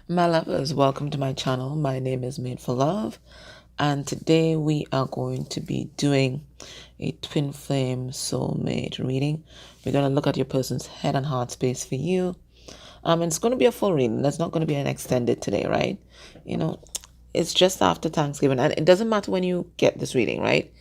My lovers, welcome to my channel. My name is Made for Love, and today we are going to be doing a twin flame soulmate reading. We're going to look at your person's head and heart space for you. And it's going to be a full reading. That's not going to be an extended today, right? It's just after Thanksgiving, and it doesn't matter when you get this reading, right?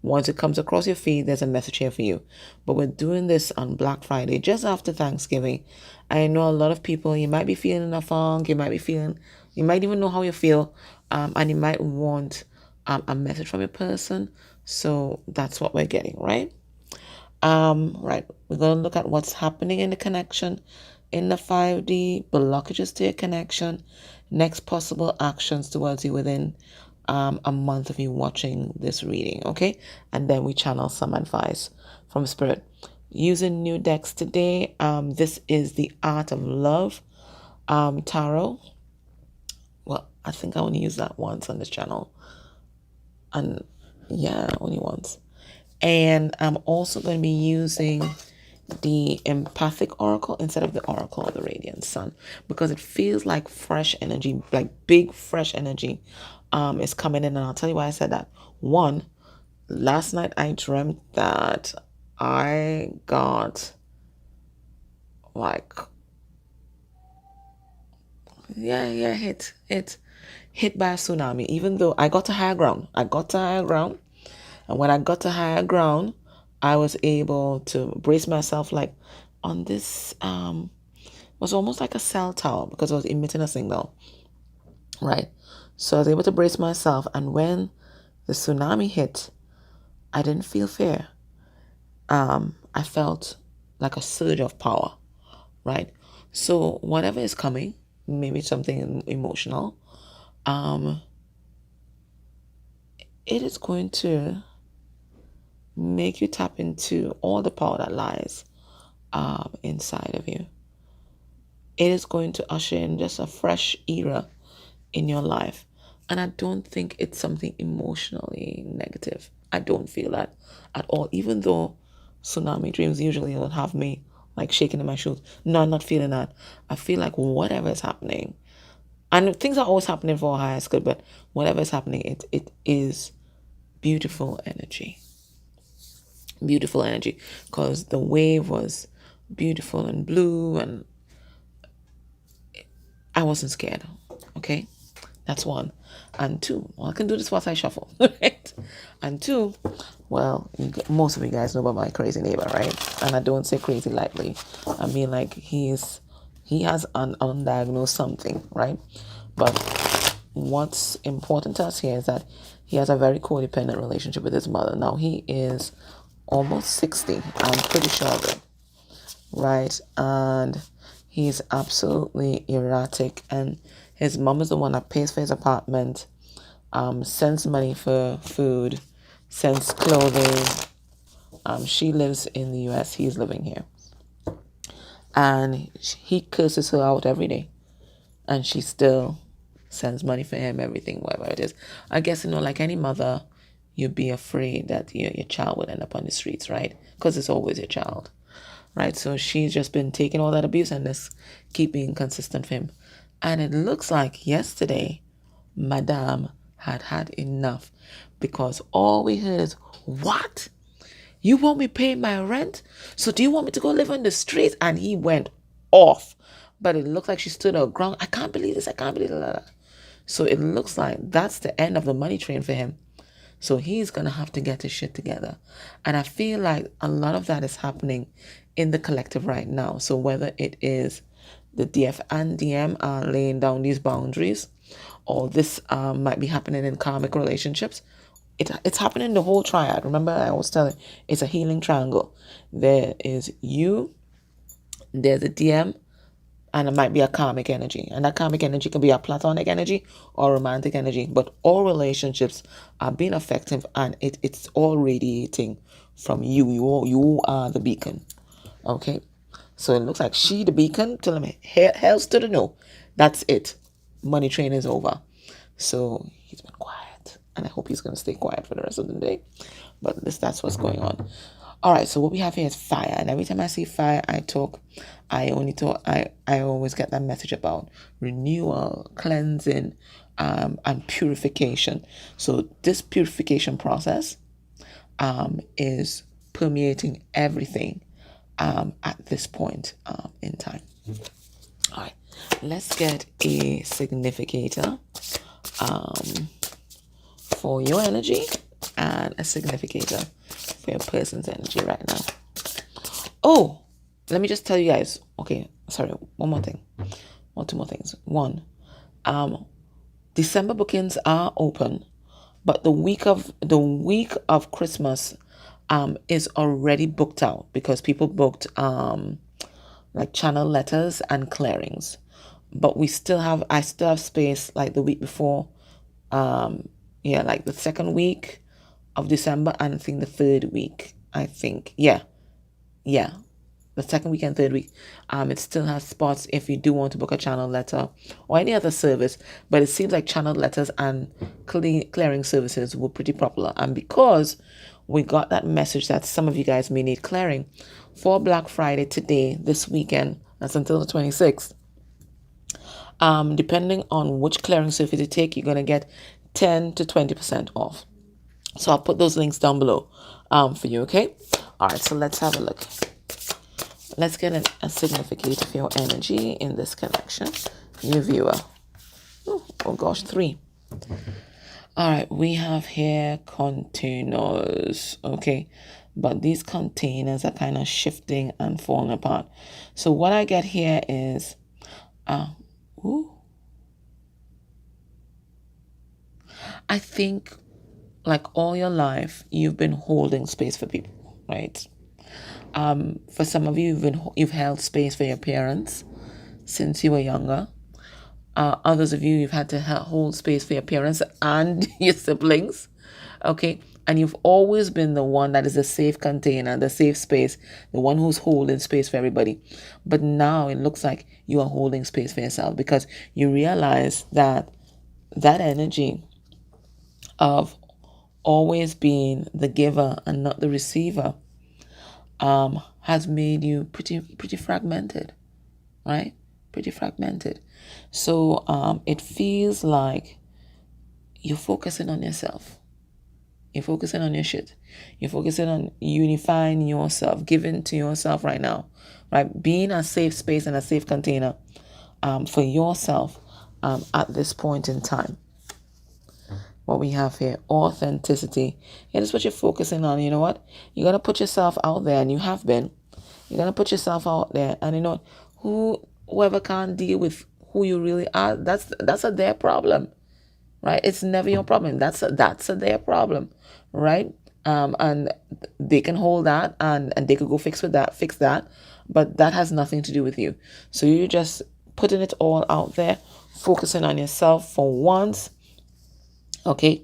Once it comes across your feed, there's a message here for you. But we're doing this on Black Friday, just after Thanksgiving. I know a lot of people, you might be feeling a funk, you might even know how you feel, and you might want a message from a person. So that's what we're getting, right? Right. We're going to look at what's happening in the connection in the 5D, blockages to your connection, next possible actions towards you within a month of you watching this reading, okay? And then we channel some advice from Spirit. Using new decks today, this is the Art of Love Tarot. Well, I think I only use that once on this channel. And yeah, only once. And I'm also going to be using the empathic oracle instead of the oracle of the radiant sun, because it feels like fresh energy, like big fresh energy is coming in. And I'll tell you why I said that. One, last night I dreamt that I got like hit by a tsunami, even though I got to higher ground. And when I got to higher ground, I was able to brace myself like on this was almost like a cell tower because I was emitting a signal, right? So I was able to brace myself, and when the tsunami hit, I didn't feel fear. I felt like a surge of power, right? So whatever is coming, maybe something emotional, it is going to make you tap into all the power that lies inside of you. It is going to usher in just a fresh era in your life. And I don't think it's something emotionally negative. I don't feel that at all. Even though tsunami dreams usually will have me like shaking in my shoes. No, I'm not feeling that. I feel like whatever is happening, and things are always happening for our highest good, but whatever is happening, it is beautiful energy. Beautiful energy, because the wave was beautiful and blue, and I wasn't scared. Okay, that's one. And two, well, I can do this whilst I shuffle, right? And two, well, most of you guys know about my crazy neighbor, right? And I don't say crazy lightly. I mean, like he has an undiagnosed something, right? But what's important to us here is that he has a very codependent relationship with his mother. Now he is almost 60. I'm pretty sure of it, right? And he's absolutely erratic, and his mom is the one that pays for his apartment, sends money for food, sends clothing. She lives in the US, he's living here, and he curses her out every day, and she still sends money for him, everything, whatever it is. I guess, like any mother, you'd be afraid that your child would end up on the streets, right? Because it's always your child, right? So she's just been taking all that abuse and this keep being consistent for him. And it looks like yesterday, Madame had enough, because all we heard is, what? You want me pay my rent? So do you want me to go live on the streets? And he went off. But it looked like she stood her ground. I can't believe this. I can't believe that. So it looks like that's the end of the money train for him. So he's going to have to get his shit together. And I feel like a lot of that is happening in the collective right now. So whether it is the DF and DM are laying down these boundaries, or this might be happening in karmic relationships, it's happening in the whole triad. Remember, I was telling you, it's a healing triangle. There is you, there's a DM, and it might be a karmic energy. And that karmic energy can be a platonic energy or romantic energy. But all relationships are being effective, and it's all radiating from you. You are the beacon. Okay? So it looks like she the beacon. Tell him, hells to the no. That's it. Money train is over. So he's been quiet. And I hope he's going to stay quiet for the rest of the day. But that's what's going on. All right, so what we have here is fire, and every time I see fire, I always get that message about renewal, cleansing, and purification. So this purification process is permeating everything at this point in time. All right, let's get a significator for your energy and a significator for your person's energy right now. Oh, let me just tell you guys. Okay, sorry, one more thing. Two more things. One, December bookings are open, but the week of Christmas is already booked out because people booked like channel letters and clearings. But I still have space like the week before, like the second week of December, and I think the third week, the second week and third week, it still has spots if you do want to book a channel letter or any other service. But it seems like channel letters and clearing services were pretty popular. And because we got that message that some of you guys may need clearing for Black Friday today, this weekend, that's until the 26th. Depending on which clearing service you take, you're going to get 10 to 20% off. So I'll put those links down below for you, okay? All right, so let's have a look. Let's get a significator for your energy in this connection. New viewer. Oh gosh, 3. All right, we have here containers, okay? But these containers are kind of shifting and falling apart. So what I get here is, I think like all your life, you've been holding space for people, right? For some of you, you've held space for your parents since you were younger. Others of you, you've had to hold space for your parents and your siblings, okay? And you've always been the one that is a safe container, the safe space, the one who's holding space for everybody. But now it looks like you are holding space for yourself because you realize that energy of always being the giver and not the receiver has made you pretty fragmented, right? Pretty fragmented. So it feels like you're focusing on yourself. You're focusing on your shit. You're focusing on unifying yourself, giving to yourself right now, right? Being a safe space and a safe container for yourself at this point in time. What we have here, authenticity. It is what you're focusing on. You know what? You're going to put yourself out there, and you have been. You're going to put yourself out there, and you know what? Whoever can't deal with who you really are, that's their problem, right? It's never your problem. That's their problem, right? And they can hold that, and they could go fix that, but that has nothing to do with you. So you're just putting it all out there, focusing on yourself for once. Okay,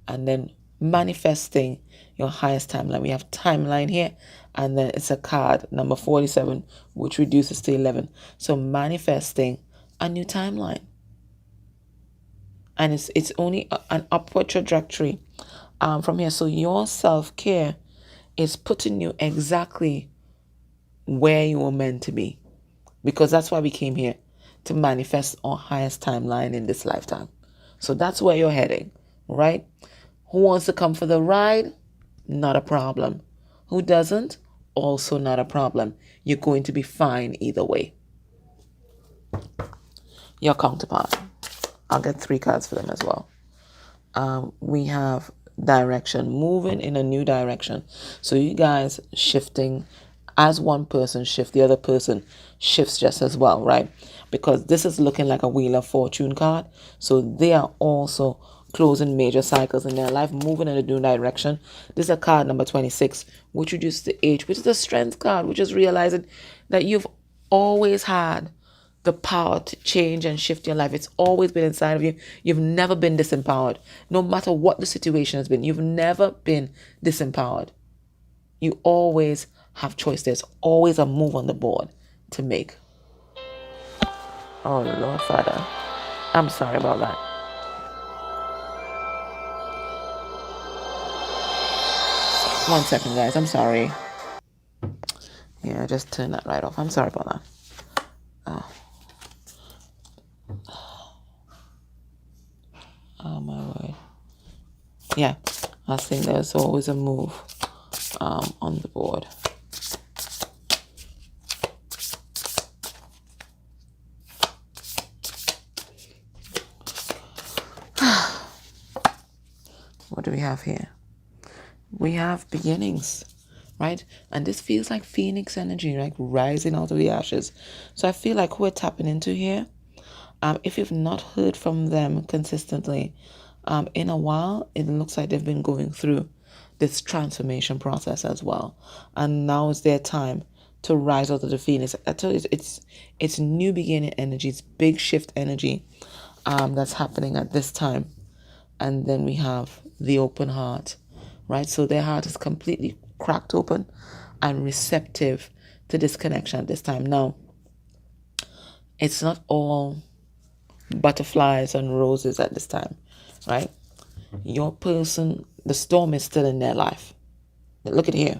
and then manifesting your highest timeline. We have timeline here, and then it's a card number 47, which reduces to 11. So manifesting a new timeline, and it's only an upward trajectory from here. So your self-care is putting you exactly where you were meant to be, because that's why we came here, to manifest our highest timeline in this lifetime. So that's where you're heading, right? Who wants to come for the ride? Not a problem. Who doesn't? Also not a problem. You're going to be fine either way. Your counterpart. I'll get 3 cards for them as well. We have direction, moving in a new direction. So you guys shifting, as one person shifts, the other person shifts just as well, right? Because this is looking like a Wheel of Fortune card. So they are also closing major cycles in their life, moving in a new direction. This is a card number 26, which reduces to H, which is a strength card, which is realizing that you've always had the power to change and shift your life. It's always been inside of you. You've never been disempowered. No matter what the situation has been, you've never been disempowered. You always have choice. There's always a move on the board to make. Oh, Lord Father. I'm sorry about that. One second, guys. I'm sorry. Yeah, I just turned that right off. I'm sorry about that. Oh my word. Yeah, I think there's always a move on the board. What do we have here? We have beginnings, right? And this feels like phoenix energy, like rising out of the ashes. So I feel like who we're tapping into here, if you've not heard from them consistently in a while, it looks like they've been going through this transformation process as well. And now is their time to rise out of the phoenix. I tell you, it's new beginning energy, it's big shift energy that's happening at this time. And then we have the open heart, right? So their heart is completely cracked open and receptive to this connection at this time. Now, it's not all butterflies and roses at this time, right? Your person, the storm is still in their life. Look at here.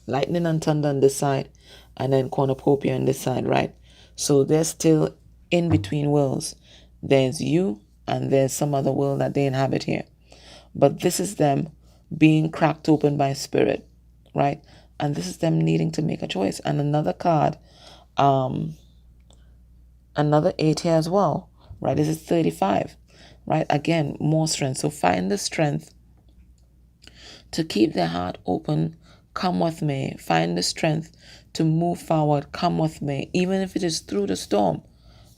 Lightning and thunder on this side, and then cornucopia on this side, right? So they're still in between worlds. There's you, and there's some other world that they inhabit here. But this is them being cracked open by spirit, right? And this is them needing to make a choice. And another card, another 8 here as well, right? This is 35, right? Again, more strength. So find the strength to keep their heart open. Come with me. Find the strength to move forward. Come with me. Even if it is through the storm,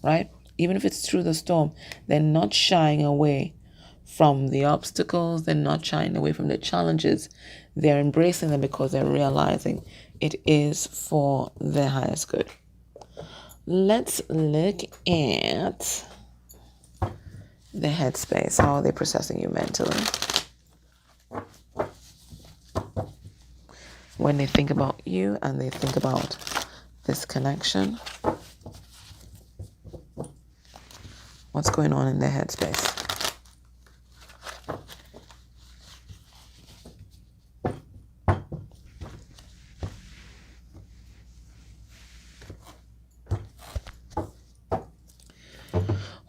right? Even if it's through the storm, they're not shying away from the obstacles. They're not shying away from the challenges. They're embracing them because they're realizing it is for their highest good. Let's look at the headspace. How are they processing you mentally? When they think about you and they think about this connection, what's going on in their headspace?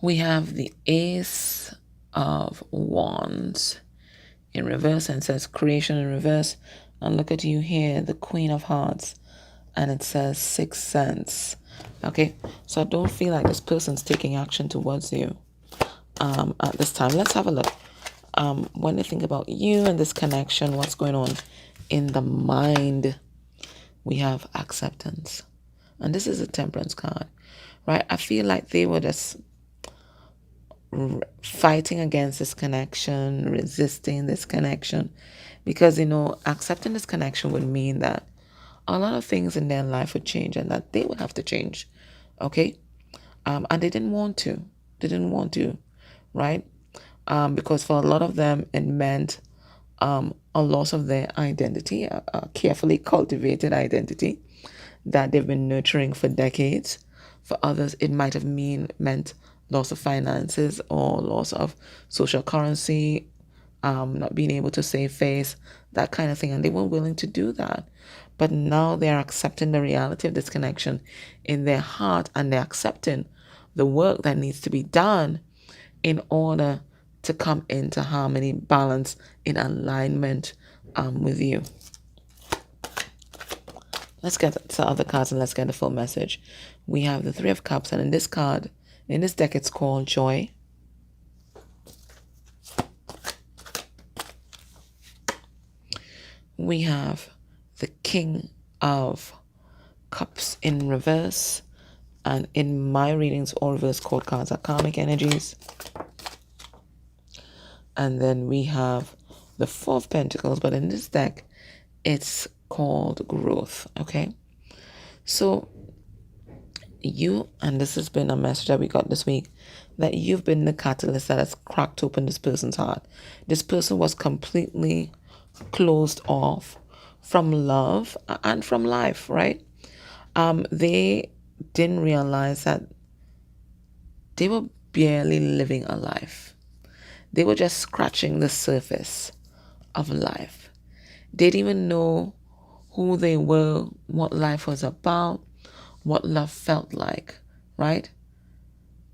We have the Ace of Wands in reverse, and it says creation in reverse. And look at you here, the Queen of Hearts, and it says Sixth Sense. Okay, so I don't feel like this person's taking action towards you at this time. Let's have a look. When they think about you and this connection, what's going on in the mind? We have acceptance. And this is a Temperance card, right? I feel like they were just fighting against this connection, resisting this connection, because, accepting this connection would mean that a lot of things in their life would change and that they would have to change. Okay. And they didn't want to. Right? Because for a lot of them, it meant a loss of their identity, a carefully cultivated identity that they've been nurturing for decades. For others, it might have meant loss of finances or loss of social currency, not being able to save face, that kind of thing. And they weren't willing to do that. But now they're accepting the reality of this connection in their heart, and they're accepting the work that needs to be done in order to come into harmony, balance, in alignment with you. Let's get to other cards and let's get the full message. We have the Three of Cups, and in this deck, it's called Joy. We have the King of Cups in reverse, and in my readings, all reverse court cards are karmic energies. And then we have the Four of Pentacles, but in this deck, it's called growth. Okay, so you, and this has been a message that we got this week, that you've been the catalyst that has cracked open this person's heart. This person was completely closed off from love and from life, right? They didn't realize that they were barely living a life. They were just scratching the surface of life. They didn't even know who they were, what life was about, what love felt like, right?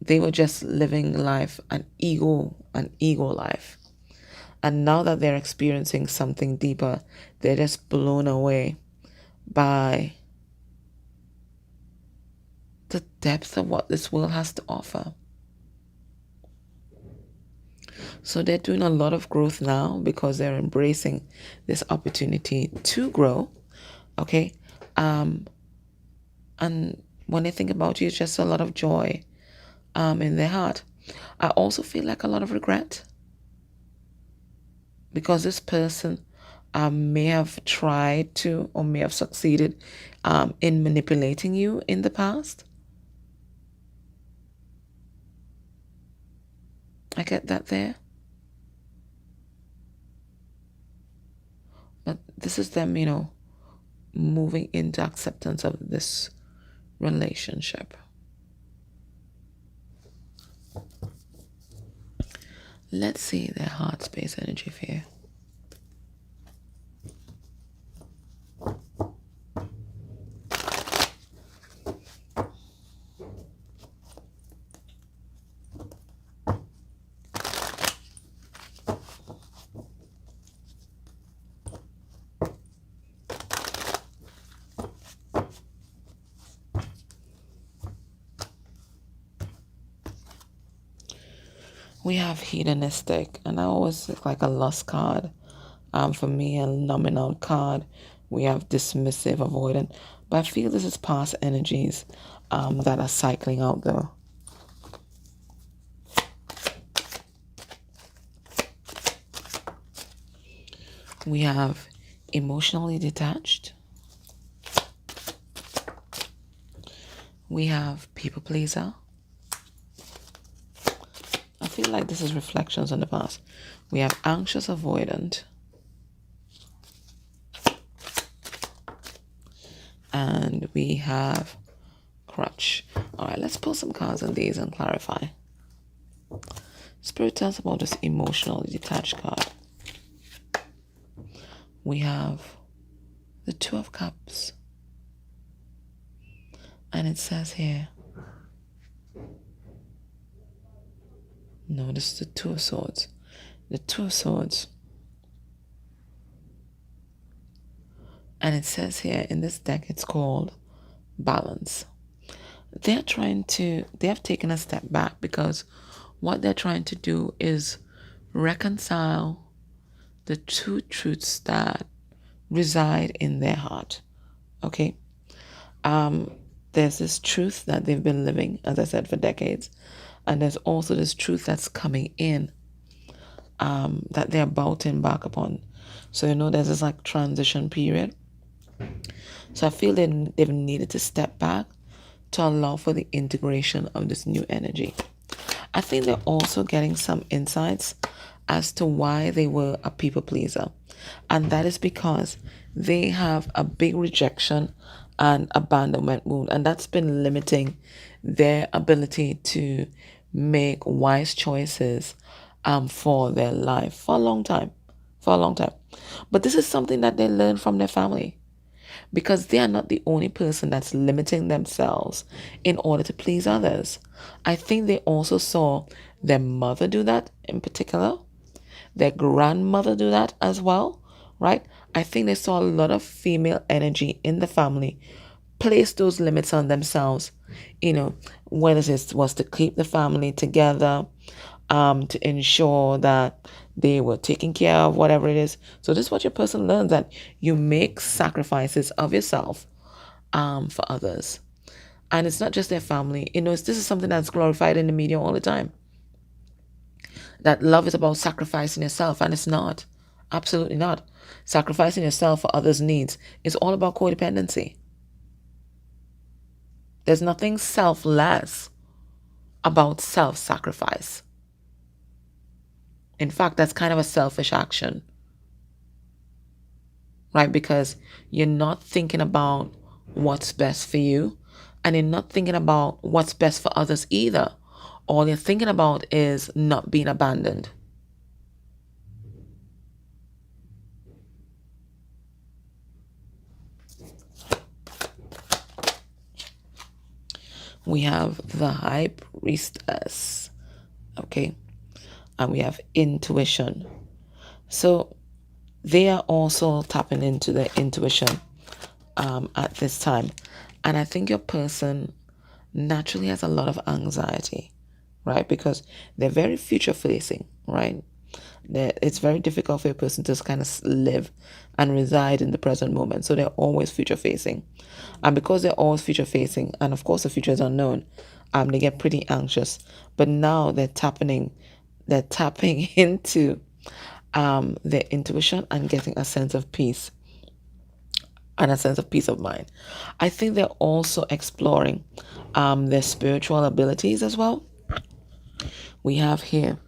They were just living life, an ego life. And now that they're experiencing something deeper, they're just blown away by the depth of what this world has to offer. So they're doing a lot of growth now because they're embracing this opportunity to grow. Okay. And when they think about you, it's just a lot of joy in their heart. I also feel like a lot of regret because this person may have tried to or may have succeeded in manipulating you in the past. I get that there. But this is them, moving into acceptance of this relationship. Let's see their heart space energy for you. We have hedonistic, and I always look like a lost card. For me, a numbing out card. We have dismissive, avoidant. But I feel this is past energies that are cycling out though. We have emotionally detached. We have people pleaser. I feel like this is reflections on the past. We have anxious avoidant. And we have crutch. All right, let's pull some cards on these and clarify. Spirit tells about this emotionally detached card. We have the Two of Cups. And it says here, no, this is the Two of Swords. The Two of Swords. And it says here in this deck, it's called balance. They have taken a step back because what they're trying to do is reconcile the two truths that reside in their heart. Okay. There's this truth that they've been living, as I said, for decades. And there's also this truth that's coming in that they're about to embark upon. So, there's this like transition period. So I feel they've needed to step back to allow for the integration of this new energy. I think they're also getting some insights as to why they were a people pleaser. And that is because they have a big rejection and abandonment wound. And that's been limiting their ability to make wise choices for their life for a long time. But this is something that they learn from their family. Because they are not the only person that's limiting themselves in order to please others. I think they also saw their mother do that in particular, their grandmother do that as well, right? I think they saw a lot of female energy in the family place those limits on themselves, whether it was to keep the family together, to ensure that they were taking care of whatever it is. So this is what your person learns, that you make sacrifices of yourself for others. And it's not just their family. This is something that's glorified in the media all the time. That love is about sacrificing yourself, and it's not. Absolutely not. Sacrificing yourself for others' needs is all about codependency. There's nothing selfless about self-sacrifice. In fact, that's kind of a selfish action, right? Because you're not thinking about what's best for you, and you're not thinking about what's best for others either. All you're thinking about is not being abandoned. We have the High Priestess, okay, and we have intuition. So they are also tapping into the intuition at this time. And I think your person naturally has a lot of anxiety, right? Because they're very future facing, right? It's very difficult for a person to kind of live and reside in the present moment. So they're always future facing. And because they're always future facing, and of course the future is unknown, they get pretty anxious. But now they're tapping into their intuition and getting a sense of peace and a sense of peace of mind. I think they're also exploring their spiritual abilities as well. We have here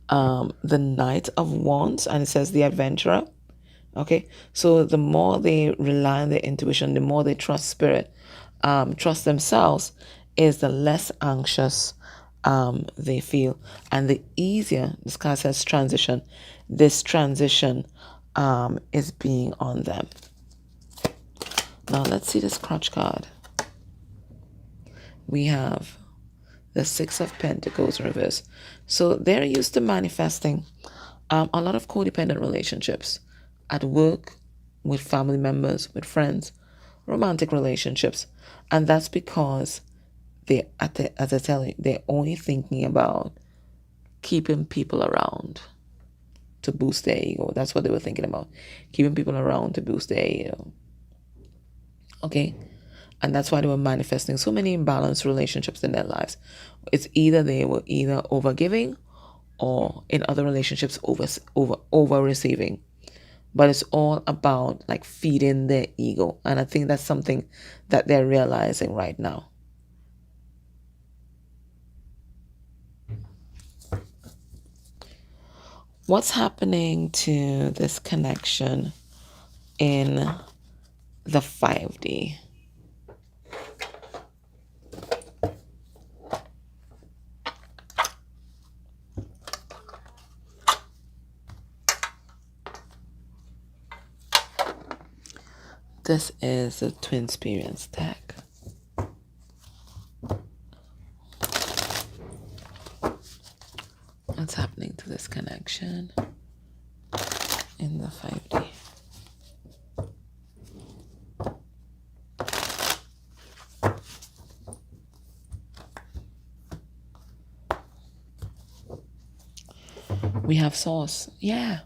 the Knight of Wands, and it says the adventurer. Okay, so the more they rely on their intuition, the more they trust spirit, trust themselves, is the less anxious they feel, and the easier, this card says transition, this transition is being on them. Now let's see this crutch card. We have the Six of Pentacles reverse. So they're used to manifesting a lot of codependent relationships at work, with family members, with friends, romantic relationships. And that's because as I tell you, they're only thinking about keeping people around to boost their ego. That's what they were thinking about. Keeping people around to boost their ego. Okay? And that's why they were manifesting so many imbalanced relationships in their lives. It's either they were either over giving or in other relationships over receiving. But it's all about like feeding their ego. And I think that's something that they're realizing right now. What's happening to this connection in the 5D? This is the Twin Experience deck. What's happening to this connection in the 5D? We have Source. Yeah.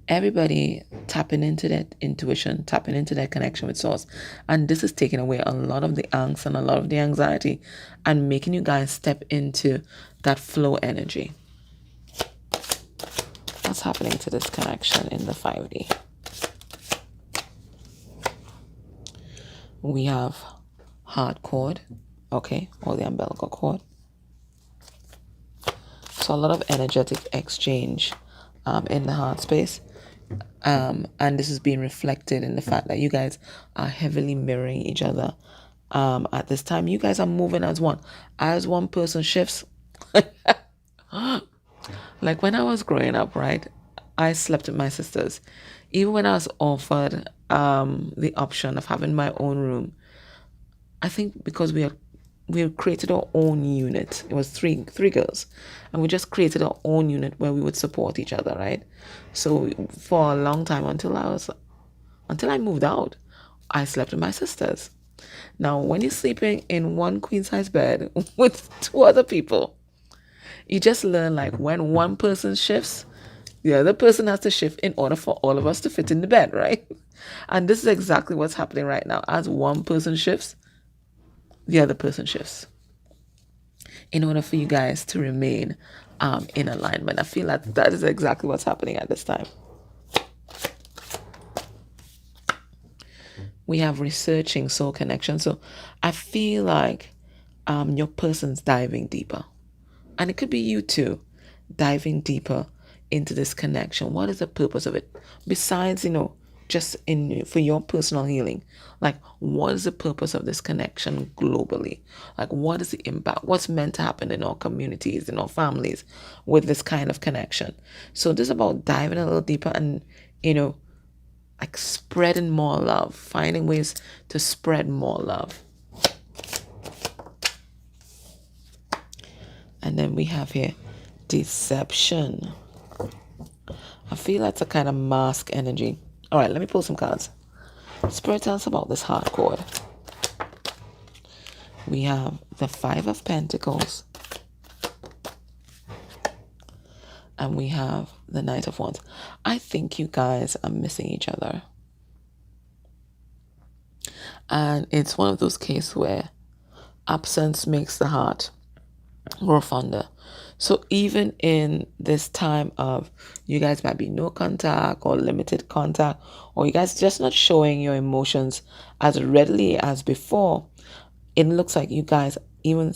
Everybody tapping into that intuition, tapping into that connection with Source. And this is taking away a lot of the angst and a lot of the anxiety and making you guys step into that flow energy. What's happening to this connection in the 5D? We have heart cord, okay, or the umbilical cord. So a lot of energetic exchange in the heart space. And this is being reflected in the fact that you guys are heavily mirroring each other. At this time, you guys are moving as one. As one person shifts. Like when I was growing up, right? I slept with my sisters. Even when I was offered the option of having my own room, I think because we created our own unit. It was three girls, and we just created our own unit where we would support each other, right? So for a long time until I moved out, I slept with my sisters. Now, when you're sleeping in one queen size bed with two other people, you just learn like when one person shifts, the other person has to shift in order for all of us to fit in the bed, right? And this is exactly what's happening right now. As one person shifts, the other person shifts in order for you guys to remain in alignment. I feel like that is exactly what's happening at this time. We have researching soul connection. So I feel like your person's diving deeper. And it could be you too, diving deeper into this connection. What is the purpose of it? Besides, just for your personal healing, like what is the purpose of this connection globally? Like what is the impact? What's meant to happen in our communities, in our families with this kind of connection? So this is about diving a little deeper and, like spreading more love, finding ways to spread more love. And then we have here deception. I feel that's a kind of mask energy. All right, let me pull some cards. Spirit, tell us about this heart cord. We have the Five of Pentacles. And we have the Knight of Wands. I think you guys are missing each other. And it's one of those cases where absence makes the heart grow fonder. So even in this time of you guys might be no contact or limited contact, or you guys just not showing your emotions as readily as before, it looks like you guys, even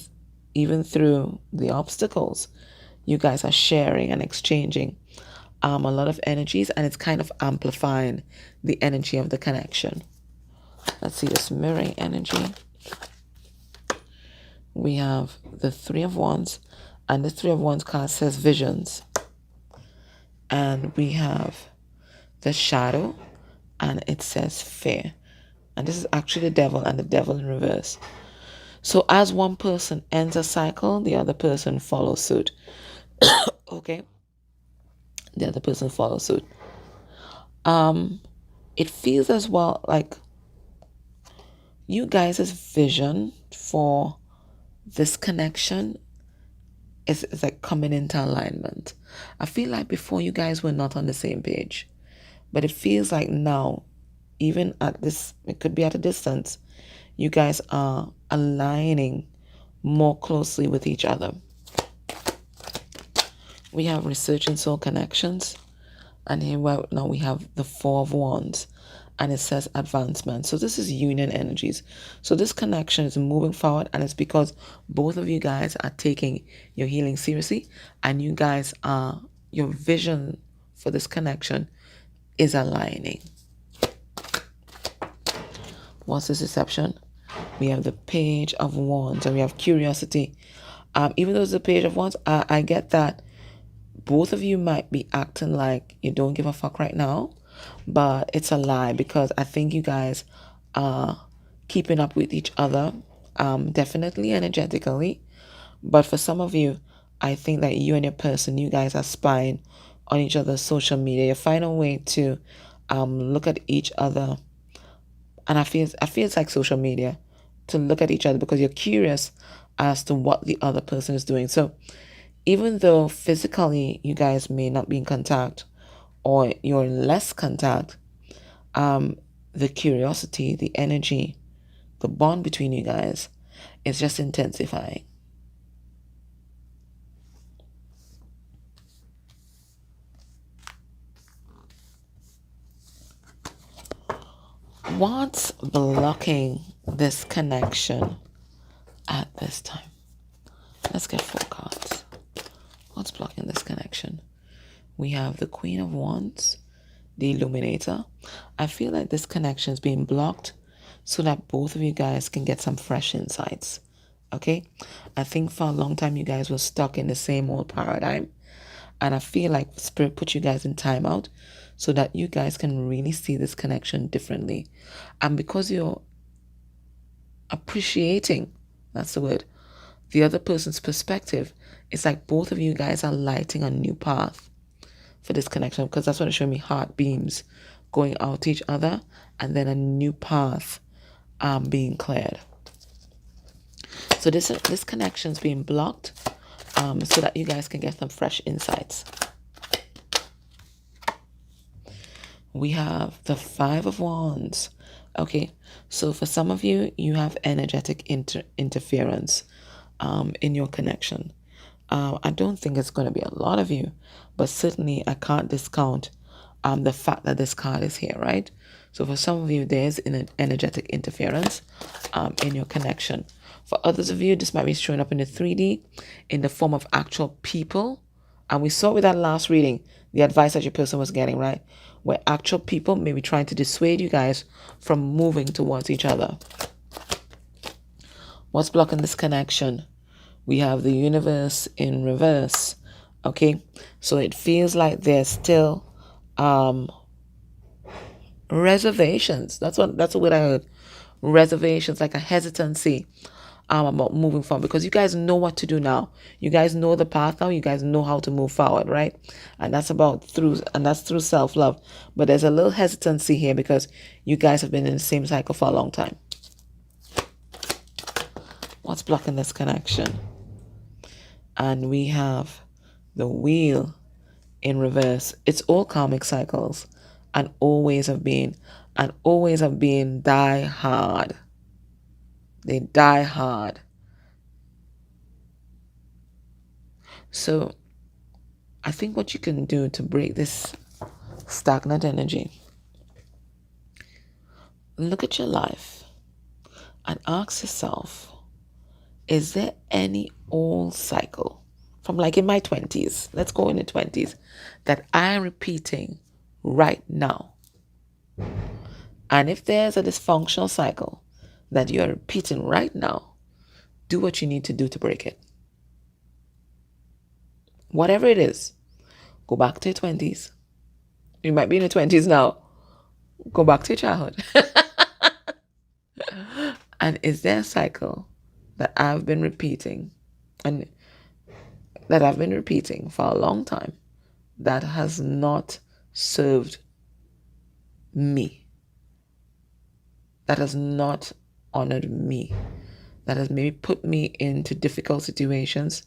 through the obstacles, you guys are sharing and exchanging a lot of energies, and it's kind of amplifying the energy of the connection. Let's see this mirroring energy. We have the Three of Wands, and the Three of Wands card says visions. And we have the Shadow, and it says fear. And this is actually the Devil, and the Devil in reverse. So as one person ends a cycle, the other person follows suit. Okay? The other person follows suit. It feels as well like you guys' vision for this connection is like coming into alignment. I feel like before you guys were not on the same page, but it feels like now, even at this, it could be at a distance, you guys are aligning more closely with each other. We have researching soul connections, and here now we have the Four of Wands, and it says advancement. So this is union energies. So this connection is moving forward, and it's because both of you guys are taking your healing seriously, and you guys are, your vision for this connection is aligning. What's this deception? We have the Page of Wands, and we have curiosity. Even though it's the Page of Wands, I get that both of you might be acting like you don't give a fuck right now, but it's a lie, because I think you guys are keeping up with each other, definitely energetically. But for some of you, I think that you and your person, you guys are spying on each other's social media. You find a way to look at each other, and I feel it's like social media, to look at each other because you're curious as to what the other person is doing. So even though physically you guys may not be in contact, or you're in less contact, the curiosity, the energy, the bond between you guys is just intensifying. What's blocking this connection at this time? Let's get 4 cards. What's blocking this connection? We have the Queen of Wands, the Illuminator. I feel like this connection is being blocked so that both of you guys can get some fresh insights. Okay? I think for a long time you guys were stuck in the same old paradigm. And I feel like Spirit put you guys in timeout so that you guys can really see this connection differently. And because you're appreciating, that's the word, the other person's perspective, it's like both of you guys are lighting a new path for this connection, because that's what it's showing me, heart beams going out to each other, and then a new path being cleared. So this connection is being blocked so that you guys can get some fresh insights. We have the Five of Wands. Okay, so for some of you, you have energetic interference in your connection. I don't think it's going to be a lot of you, but certainly I can't discount the fact that this card is here, right? So for some of you, there's an energetic interference in your connection. For others of you, this might be showing up in the 3D in the form of actual people. And we saw with that last reading, the advice that your person was getting, right? Where actual people may be trying to dissuade you guys from moving towards each other. What's blocking this connection? We have the Universe in reverse. Okay, so it feels like there's still reservations. That's what I heard. Reservations, like a hesitancy about moving forward, because you guys know what to do now. You guys know the path now. You guys know how to move forward, right? And that's through self-love. But there's a little hesitancy here because you guys have been in the same cycle for a long time. What's blocking this connection? And we have the wheel in reverse. It's all karmic cycles and always have been die hard. They die hard. So I think what you can do to break this stagnant energy, look at your life and ask yourself, is there any old cycle from like in my 20s, let's go in the 20s, that I'm repeating right now? And if there's a dysfunctional cycle that you're repeating right now, do what you need to do to break it. Whatever it is, go back to your 20s. You might be in your 20s now. Go back to your childhood. And is there a cycle that I've been repeating and that I've been repeating for a long time that has not served me, that has not honored me, that has maybe put me into difficult situations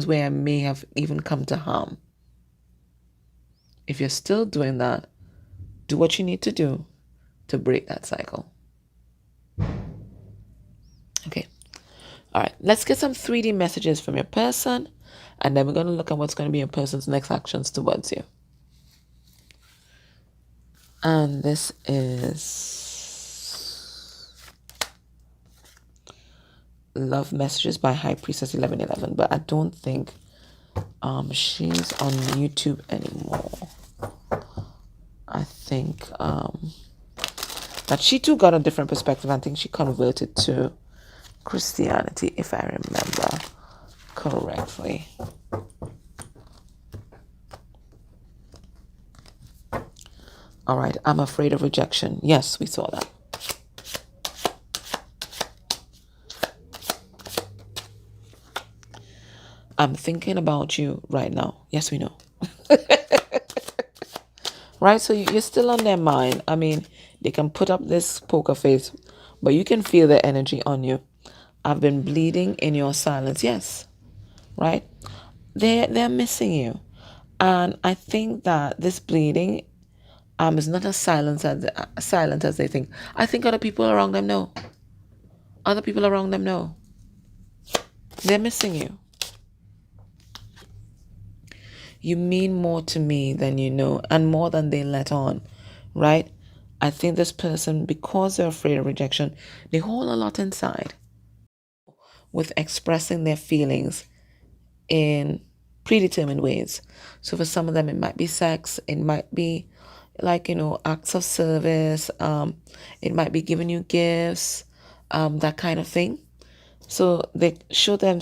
where I may have even come to harm? If you're still doing that, do what you need to do to break that cycle. Okay. All right. Let's get some 3D messages from your person, and then we're going to look at what's going to be your person's next actions towards you. And this is Love Messages by High Priestess 1111, but I don't think she's on YouTube anymore. I think that she too got a different perspective. I think she converted to Christianity, if I remember correctly. All right, I'm afraid of rejection. Yes, we saw that. I'm thinking about you right now. Yes, we know. Right? So you're still on their mind. I mean, they can put up this poker face, but you can feel the energy on you. I've been bleeding in your silence. Yes. Right? They're missing you. And I think that this bleeding is not as silent as they think. I think other people around them know. Other people around them know. They're missing you. You mean more to me than you know, and more than they let on, right? I think this person, because they're afraid of rejection, they hold a lot inside with expressing their feelings in predetermined ways. So for some of them, it might be sex, it might be like, acts of service, it might be giving you gifts, that kind of thing. So they show them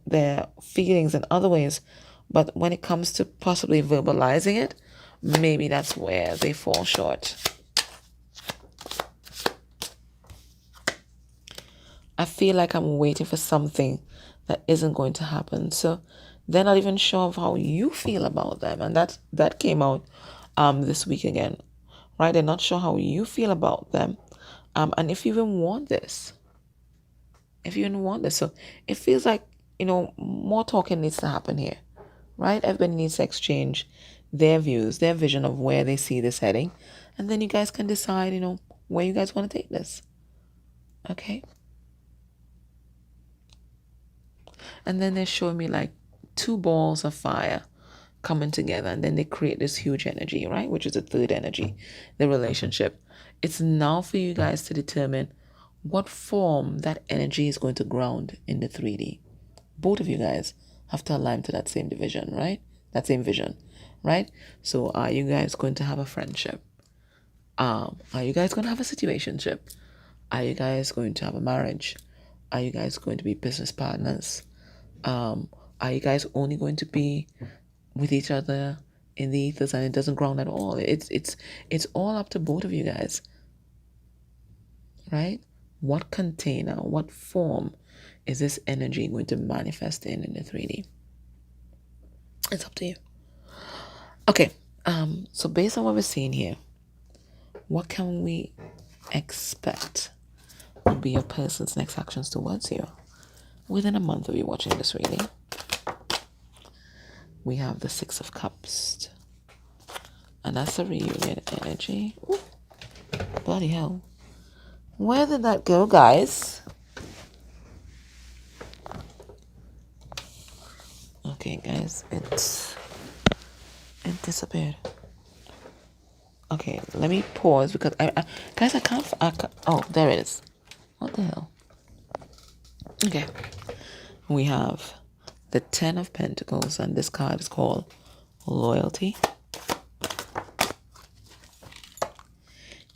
their feelings in other ways. But when it comes to possibly verbalizing it, maybe that's where they fall short. I feel like I'm waiting for something that isn't going to happen. So they're not even sure of how you feel about them. And that came out this week again, right? They're not sure how you feel about them. And if you even want this. So it feels like, more talking needs to happen here. Right? Everybody needs to exchange their views, their vision of where they see this heading. And then you guys can decide, where you guys want to take this. Okay? And then they're showing me like 2 balls of fire coming together. And then they create this huge energy, right? Which is the third energy, the relationship. It's now for you guys to determine what form that energy is going to ground in the 3D. Both of you guys have to align to that same division, right? That same vision, right? So are you guys going to have a friendship? Are you guys going to have a situationship? Are you guys going to have a marriage? Are you guys going to be business partners? Are you guys only going to be with each other in the ethers and it doesn't ground at all? It's all up to both of you guys, right? what container, what form is this energy going to manifest in the 3D? It's up to you. Okay, so based on what we're seeing here, what can we expect will be your person's next actions towards you within a month of you watching this reading? We have the Six of Cups, and that's a reunion energy. Ooh, bloody hell. Where did that go, guys? Okay, guys, it disappeared. Okay, let me pause because guys, I can't. Oh, there it is. What the hell? Okay, we have the Ten of Pentacles, and this card is called Loyalty.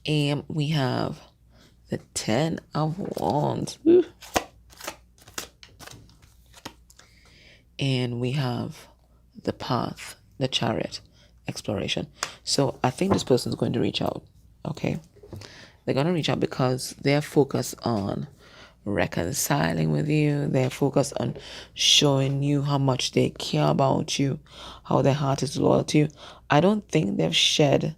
And we have the Ten of Wands. Woo. And we have the Path, the Chariot, Exploration. So I think this person is going to reach out. Okay, they're going to reach out because they're focused on reconciling with you. They're focused on showing you how much they care about you, how their heart is loyal to you. I don't think they've shed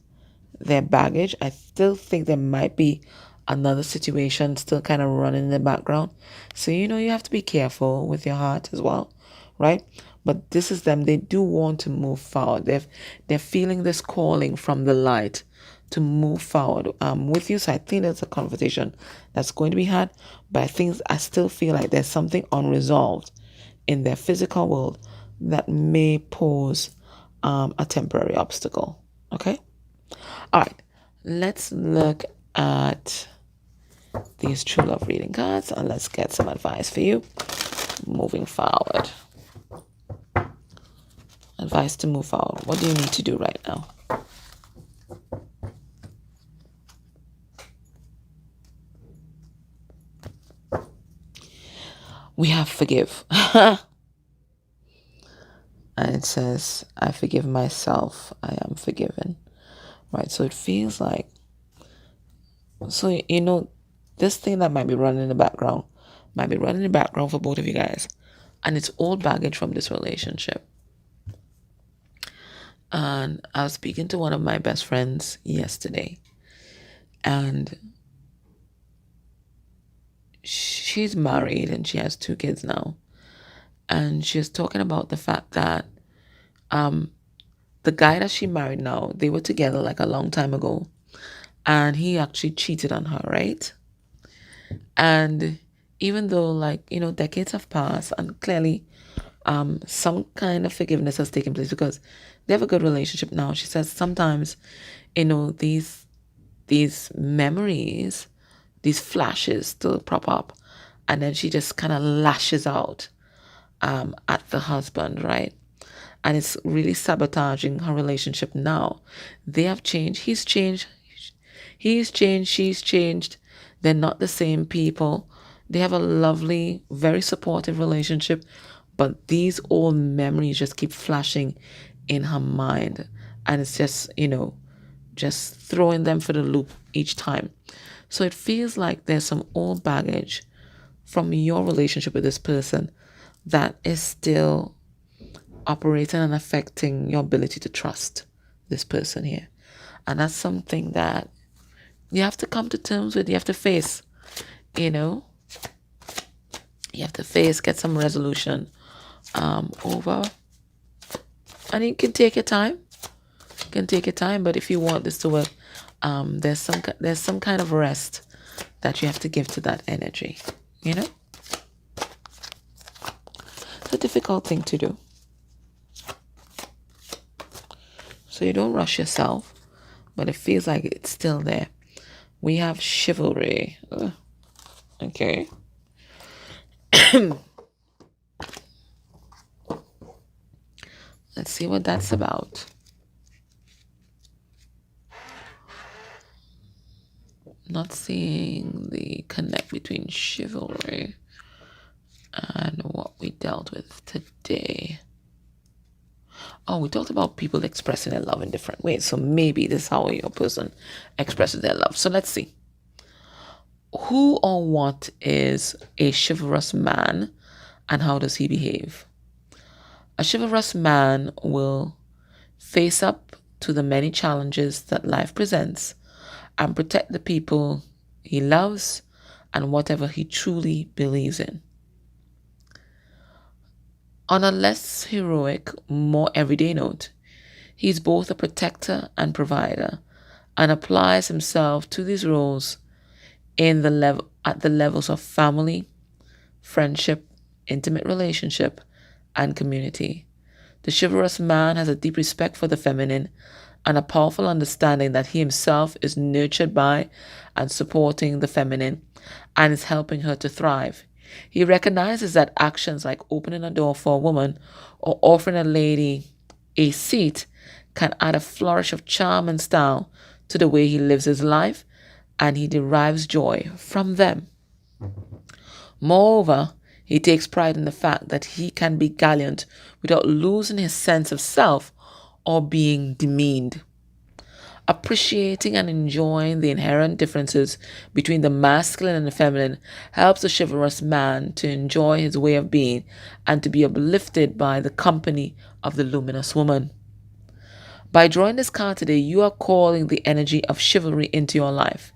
their baggage. I still think there might be another situation still kind of running in the background. So, you have to be careful with your heart as well, right? But this is them. They do want to move forward. They're feeling this calling from the light to move forward with you. So I think there's a conversation that's going to be had. But I still feel like there's something unresolved in their physical world that may pose a temporary obstacle. Okay? All right. Let's look at these true love reading cards and let's get some advice for you moving forward. Advice to move forward. What do you need to do right now? We have forgive. And it says, I forgive myself. I am forgiven. Right? So it feels like, this thing that might be running in the background for both of you guys. And it's old baggage from this relationship. And I was speaking to one of my best friends yesterday. And she's married and she has 2 kids now. And she's talking about the fact that the guy that she married now, they were together like a long time ago. And he actually cheated on her, right? And even though decades have passed and clearly some kind of forgiveness has taken place because they have a good relationship now. She says sometimes, these memories, these flashes still prop up, and then she just kind of lashes out at the husband, right? And it's really sabotaging her relationship now. They have changed. He's changed, she's changed. They're not the same people. They have a lovely, very supportive relationship, but these old memories just keep flashing in her mind. And it's just, just throwing them for the loop each time. So it feels like there's some old baggage from your relationship with this person that is still operating and affecting your ability to trust this person here. And that's something that you have to come to terms with. You have to face, you have to face, get some resolution over. And you can take your time. But if you want this to work, there's some kind of rest that you have to give to that energy. It's a difficult thing to do. So you don't rush yourself, but it feels like it's still there. We have chivalry. Okay. Let's see what that's about. Not seeing the connect between chivalry and what we dealt with today. Oh, we talked about people expressing their love in different ways. So maybe this is how your person expresses their love. So let's see. Who or what is a chivalrous man and how does he behave? A chivalrous man will face up to the many challenges that life presents and protect the people he loves and whatever he truly believes in. On a less heroic, more everyday note, he's both a protector and provider and applies himself to these roles in the level at the levels of family, friendship, intimate relationship, and community. The chivalrous man has a deep respect for the feminine and a powerful understanding that he himself is nurtured by and supporting the feminine and is helping her to thrive. He recognizes that actions like opening a door for a woman or offering a lady a seat can add a flourish of charm and style to the way he lives his life, and he derives joy from them. Moreover, he takes pride in the fact that he can be gallant without losing his sense of self or being demeaned. Appreciating and enjoying the inherent differences between the masculine and the feminine helps the chivalrous man to enjoy his way of being and to be uplifted by the company of the luminous woman. By drawing this card today, you are calling the energy of chivalry into your life.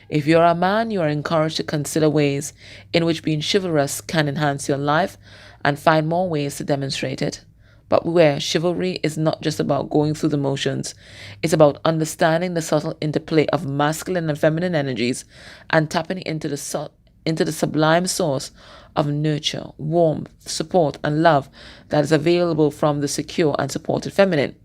If you're a man, you are encouraged to consider ways in which being chivalrous can enhance your life and find more ways to demonstrate it. But beware, chivalry is not just about going through the motions. It's about understanding the subtle interplay of masculine and feminine energies and tapping into the sublime source of nurture, warmth, support, and love that is available from the secure and supported feminine.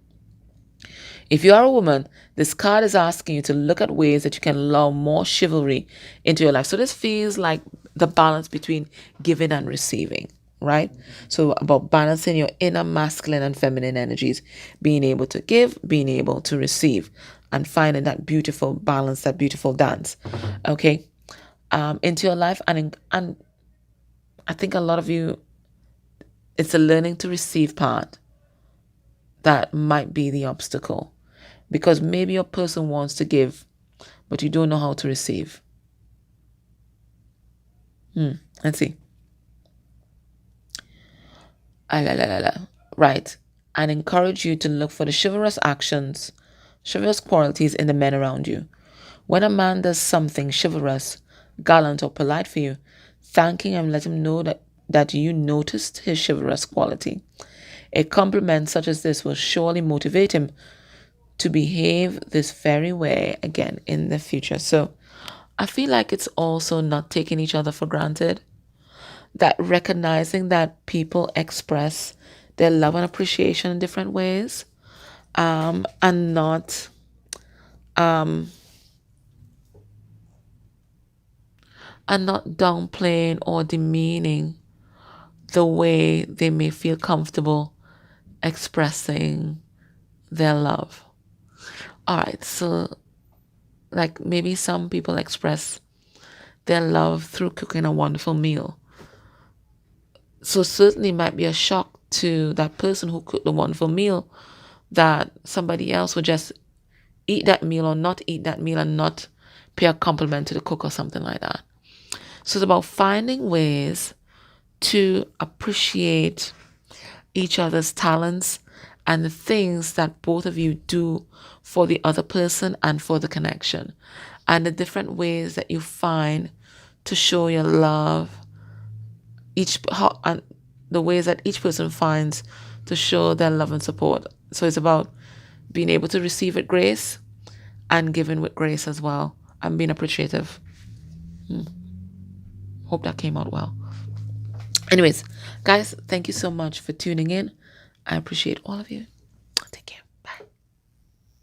If you are a woman, this card is asking you to look at ways that you can allow more chivalry into your life. So this feels like the balance between giving and receiving, right? So about balancing your inner masculine and feminine energies, being able to give, being able to receive, and finding that beautiful balance, that beautiful dance, okay, into your life. And I think a lot of you, it's the learning to receive part that might be the obstacle. Because maybe your person wants to give, but you don't know how to receive. Let's see. Right. And encourage you to look for the chivalrous actions, chivalrous qualities in the men around you. When a man does something chivalrous, gallant, or polite for you, thanking him, let him know that you noticed his chivalrous quality. A compliment such as this will surely motivate him to behave this very way again in the future. So I feel like it's also not taking each other for granted, that recognizing that people express their love and appreciation in different ways, and not downplaying or demeaning the way they may feel comfortable expressing their love. All right, so like maybe some people express their love through cooking a wonderful meal. So certainly might be a shock to that person who cooked the wonderful meal that somebody else would just eat that meal or not eat that meal and not pay a compliment to the cook or something like that. So it's about finding ways to appreciate each other's talents and the things that both of you do for the other person and for the connection, and the different ways that you find to show your love, and the ways that each person finds to show their love and support. So it's about being able to receive with grace and giving with grace as well, and being appreciative. Hope that came out well. Anyways, guys, thank you so much for tuning in. I appreciate all of you.